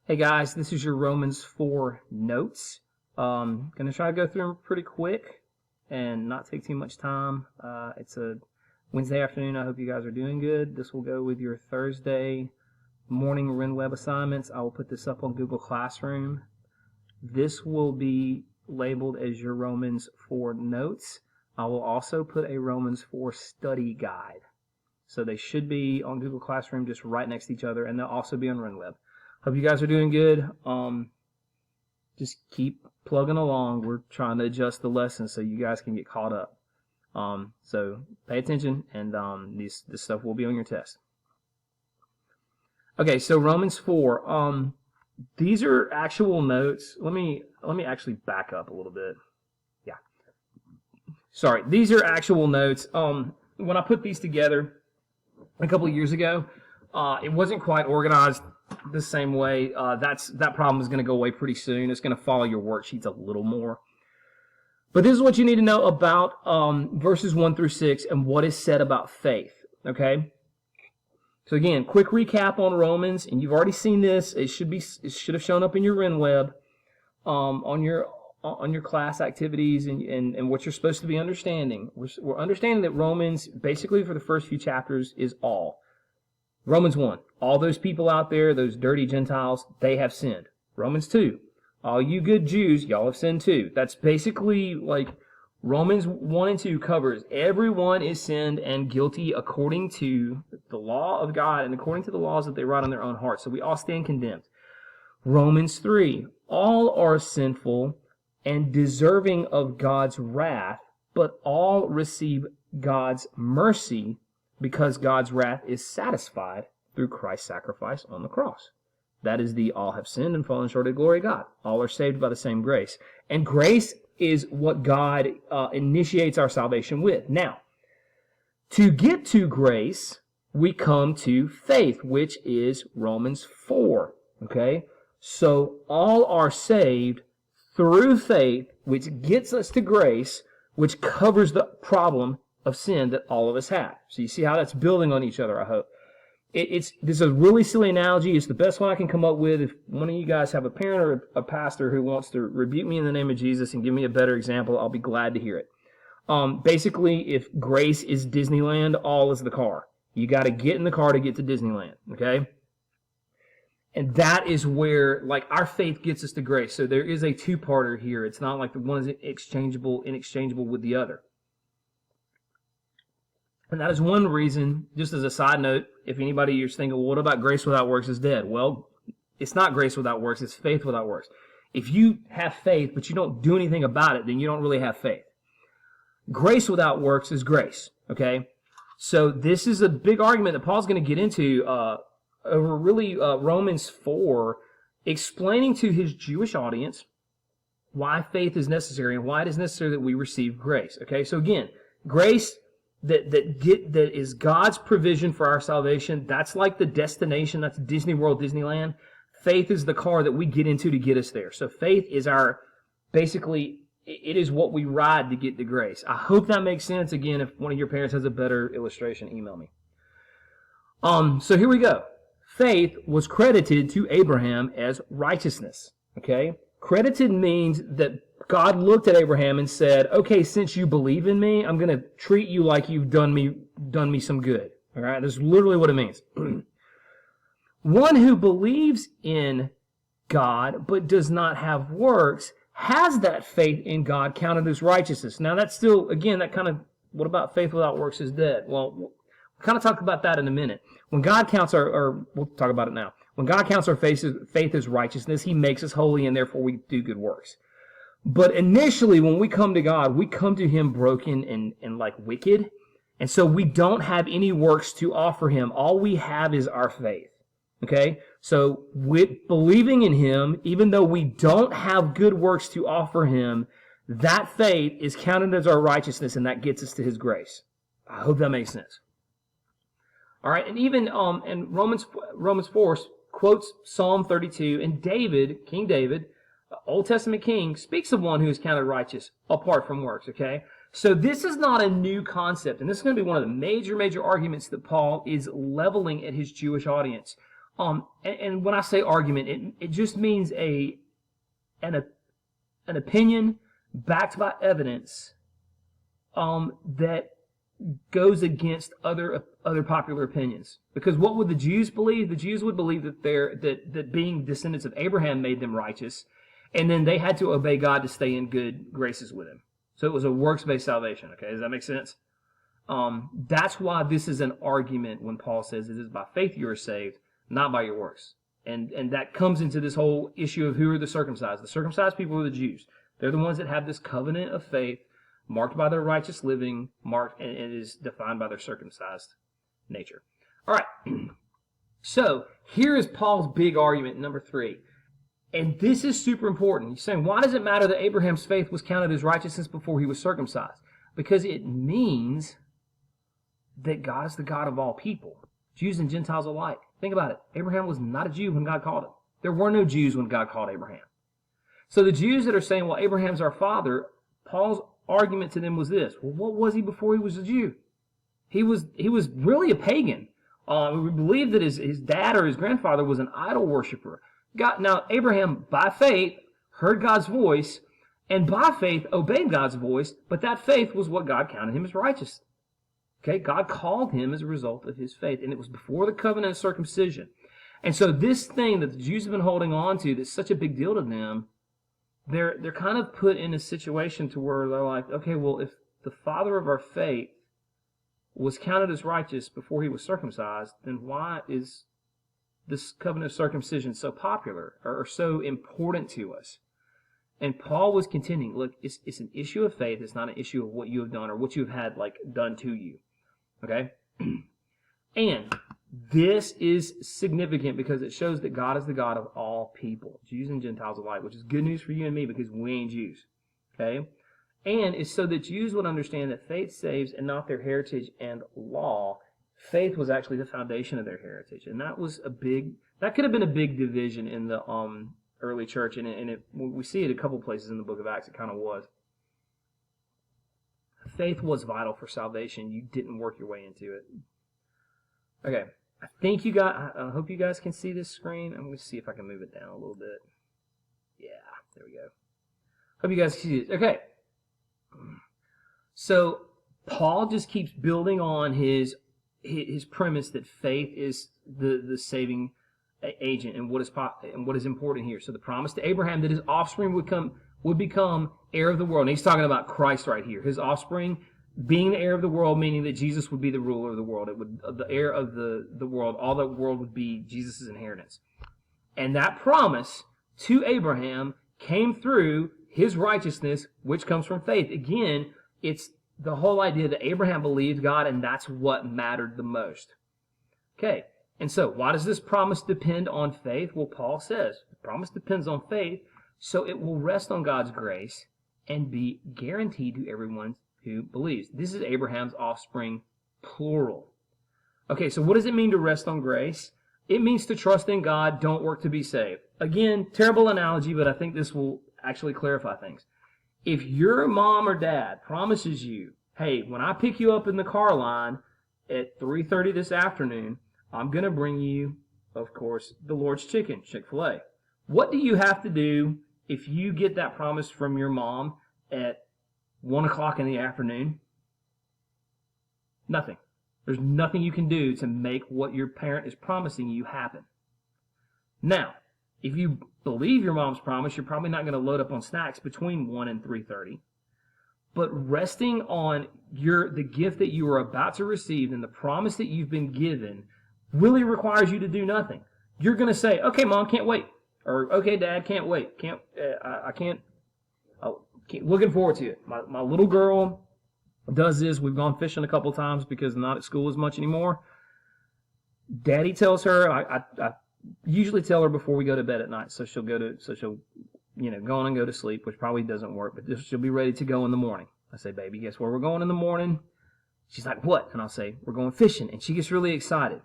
Hey guys, this is your Romans 4 notes. Gonna try to go through them pretty quick and not take too much time. It's a Wednesday afternoon. I hope you guys are doing good. This will go with your Thursday morning RenWeb assignments. I will put this up on Google Classroom. This will be labeled as your Romans 4 notes. I will also put a Romans 4 study guide. So they should be on Google Classroom just right next to each other, and they'll also be on RenWeb. Hope you guys are doing good. Just keep plugging along. We're trying to adjust the lessons so you guys can get caught up. So pay attention, and this stuff will be on your test. Okay, so Romans 4. These are actual notes. Let me actually back up a little bit. Yeah. Sorry, these are actual notes. When I put these together a couple of years ago, it wasn't quite organized the same way. That problem is going to go away pretty soon. It's going to follow your worksheets a little more. But this is what you need to know about verses 1 through 6 and what is said about faith. Okay? So again, quick recap on Romans, and you've already seen this. It should have shown up in your RenWeb on your class activities and what you're supposed to be understanding. We're understanding that Romans, basically for the first few chapters, is all. Romans 1, all those people out there, those dirty Gentiles, they have sinned. Romans 2, all you good Jews, y'all have sinned too. That's basically like Romans 1 and 2 covers everyone is sinned and guilty according to the law of God and according to the laws that they write on their own hearts. So we all stand condemned. Romans 3, all are sinful and deserving of God's wrath, but all receive God's mercy because God's wrath is satisfied through Christ's sacrifice on the cross. That is the all have sinned and fallen short of the glory of God. All are saved by the same grace. And grace is what God initiates our salvation with. Now, to get to grace, we come to faith, which is Romans 4. Okay? So all are saved through faith, which gets us to grace, which covers the problem of sin that all of us have. So you see how that's building on each other, I hope. This is a really silly analogy. It's the best one I can come up with. If one of you guys have a parent or a pastor who wants to rebuke me in the name of Jesus and give me a better example, I'll be glad to hear it. Basically, if grace is Disneyland, all is the car. You got to get in the car to get to Disneyland, okay? And that is where, like, our faith gets us to grace. So there is a two-parter here. It's not like the one is inexchangeable with the other. And that is one reason, just as a side note, if anybody is thinking, well, what about grace without works is dead? Well, it's not grace without works, it's faith without works. If you have faith, but you don't do anything about it, then you don't really have faith. Grace without works is grace, okay? So this is a big argument that Paul's going to get into over really Romans 4, explaining to his Jewish audience why faith is necessary and why it is necessary that we receive grace, okay? So again, grace that is God's provision for our salvation. That's like the destination. That's Disney World, Disneyland. Faith is the car that we get into to get us there. So faith is basically, it is what we ride to get to grace. I hope that makes sense. Again, if one of your parents has a better illustration, email me. So here we go. Faith was credited to Abraham as righteousness. Okay? Credited means that God looked at Abraham and said, okay, since you believe in me, I'm going to treat you like you've done me some good. All right? That's literally what it means. One who believes in God but does not have works has that faith in God counted as righteousness. Now that's still, again, that kind of, what about faith without works is dead? Well, we'll kind of talk about that in a minute. When God counts we'll talk about it now. When God counts our faith as righteousness, He makes us holy and therefore we do good works. But initially, when we come to God, we come to Him broken and like wicked. And so we don't have any works to offer Him. All we have is our faith. Okay? So with believing in Him, even though we don't have good works to offer Him, that faith is counted as our righteousness, and that gets us to His grace. I hope that makes sense. All right, and even in Romans 4 quotes Psalm 32, and David, King David, Old Testament king, speaks of one who is counted righteous apart from works, okay? So this is not a new concept, and this is going to be one of the major arguments that Paul is leveling at his Jewish audience. And when I say argument, it just means an opinion backed by evidence that goes against other popular opinions. Because what would the Jews believe? The Jews would believe that that being descendants of Abraham made them righteous, and then they had to obey God to stay in good graces with Him. So it was a works-based salvation. Okay, does that make sense? That's why this is an argument when Paul says it is by faith you are saved, not by your works. And that comes into this whole issue of who are the circumcised. The circumcised people are the Jews. They're the ones that have this covenant of faith marked by their righteous living, marked and it is defined by their circumcised nature. All right. So here is Paul's big argument, number 3. And this is super important. He's saying, why does it matter that Abraham's faith was counted as righteousness before he was circumcised? Because it means that God is the God of all people, Jews and Gentiles alike. Think about it. Abraham was not a Jew when God called him. There were no Jews when God called Abraham. So the Jews that are saying, well, Abraham's our father, Paul's argument to them was this. Well, what was he before he was a Jew? He was really a pagan. We believe that his dad or his grandfather was an idol worshiper. Now, Abraham, by faith, heard God's voice, and by faith obeyed God's voice, but that faith was what God counted him as righteous. Okay, God called him as a result of his faith, and it was before the covenant of circumcision. And so this thing that the Jews have been holding on to that's such a big deal to them, they're kind of put in a situation to where they're like, okay, well, if the father of our faith was counted as righteous before he was circumcised, then why is this covenant of circumcision so popular or so important to us? And Paul was contending, look, it's an issue of faith. It's not an issue of what you have done or what you have had done to you. Okay? And this is significant because it shows that God is the God of all people, Jews and Gentiles alike, which is good news for you and me because we ain't Jews. Okay? And it's so that Jews would understand that faith saves and not their heritage and law. Faith was actually the foundation of their heritage. And that could have been a big division in the early church. And we see it a couple places in the book of Acts. It kind of was. Faith was vital for salvation. You didn't work your way into it. Okay. I hope you guys can see this screen. I'm going to see if I can move it down a little bit. Yeah, there we go. Hope you guys can see this. Okay. So Paul just keeps building on his premise that faith is the saving agent and what is important here. So the promise to Abraham that his offspring would become heir of the world. And he's talking about Christ right here. His offspring being the heir of the world, meaning that Jesus would be the ruler of the world. It would the heir of the world. All the world would be Jesus' inheritance. And that promise to Abraham came through his righteousness, which comes from faith. Again, it's the whole idea that Abraham believed God, and that's what mattered the most. Okay, and so why does this promise depend on faith? Well, Paul says the promise depends on faith, so it will rest on God's grace and be guaranteed to everyone who believes. This is Abraham's offspring, plural. Okay, so what does it mean to rest on grace? It means to trust in God, don't work to be saved. Again, terrible analogy, but I think this will actually clarify things. If your mom or dad promises you, hey, when I pick you up in the car line at 3:30 this afternoon, I'm going to bring you, of course, the Lord's Chicken, Chick-fil-A. What do you have to do if you get that promise from your mom at 1 o'clock in the afternoon? Nothing. There's nothing you can do to make what your parent is promising you happen. Now, if you believe your mom's promise, you're probably not going to load up on snacks between 1 and 3:30. But resting on the gift that you are about to receive and the promise that you've been given really requires you to do nothing. You're going to say, okay, Mom, can't wait. Or, okay, Dad, can't wait. I can't, looking forward to it. My little girl does this. We've gone fishing a couple times because I'm not at school as much anymore. Daddy tells her, I usually tell her before we go to bed at night, so she'll go on and go to sleep, which probably doesn't work, but she'll be ready to go in the morning. I say, baby, guess where we're going in the morning? She's like, what? And I'll say, we're going fishing, and she gets really excited.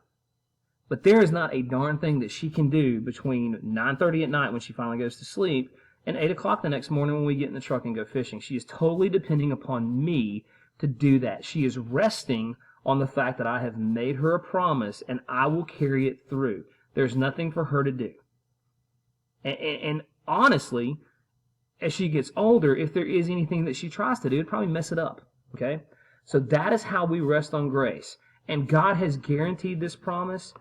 But there is not a darn thing that she can do between 9:30 at night when she finally goes to sleep and 8 o'clock the next morning when we get in the truck and go fishing. She is totally depending upon me to do that. She is resting on the fact that I have made her a promise and I will carry it through. There's nothing for her to do. And honestly, as she gets older, if there is anything that she tries to do, it'd probably mess it up. Okay? So that is how we rest on grace. And God has guaranteed this promise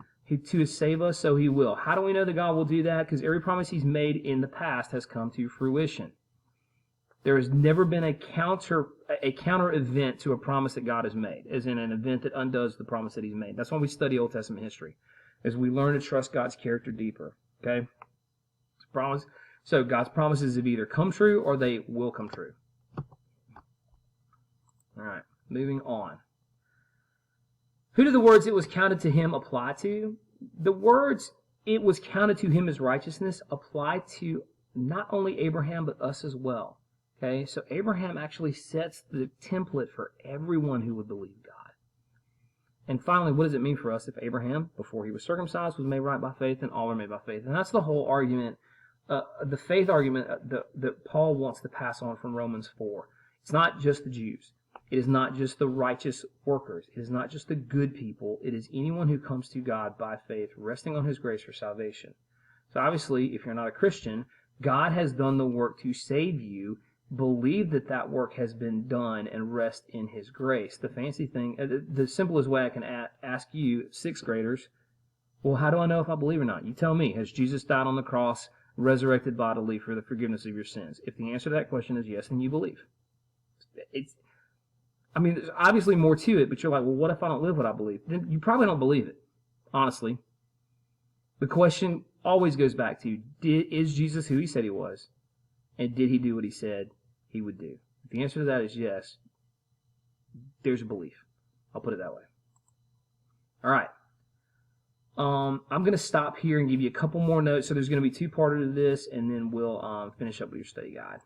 to save us, so he will. How do we know that God will do that? Because every promise he's made in the past has come to fruition. There has never been a counter event to a promise that God has made, as in an event that undoes the promise that he's made. That's why we study Old Testament history, as we learn to trust God's character deeper. Okay? So God's promises have either come true or they will come true. All right, moving on. Who do the words "it was counted to him" apply to? The words "it was counted to him as righteousness" apply to not only Abraham, but us as well. Okay, so Abraham actually sets the template for everyone who would believe God. And finally, what does it mean for us if Abraham, before he was circumcised, was made right by faith, and all are made by faith? And that's the whole argument, the faith argument that Paul wants to pass on from Romans 4. It's not just the Jews. It is not just the righteous workers. It is not just the good people. It is anyone who comes to God by faith, resting on his grace for salvation. So obviously, if you're not a Christian, God has done the work to save you. Believe that that work has been done and rest in his grace. The fancy thing, the simplest way I can ask you, sixth graders, well, how do I know if I believe or not? You tell me. Has Jesus died on the cross, resurrected bodily for the forgiveness of your sins? If the answer to that question is yes, then you believe. There's obviously more to it, but you're like, well, what if I don't live what I believe? Then you probably don't believe it, honestly. The question always goes back to, is Jesus who he said he was? And did he do what he said he would do? If the answer to that is yes, there's a belief. I'll put it that way. All right. I'm going to stop here and give you a couple more notes. So there's going to be two parts to this, and then we'll finish up with your study guide.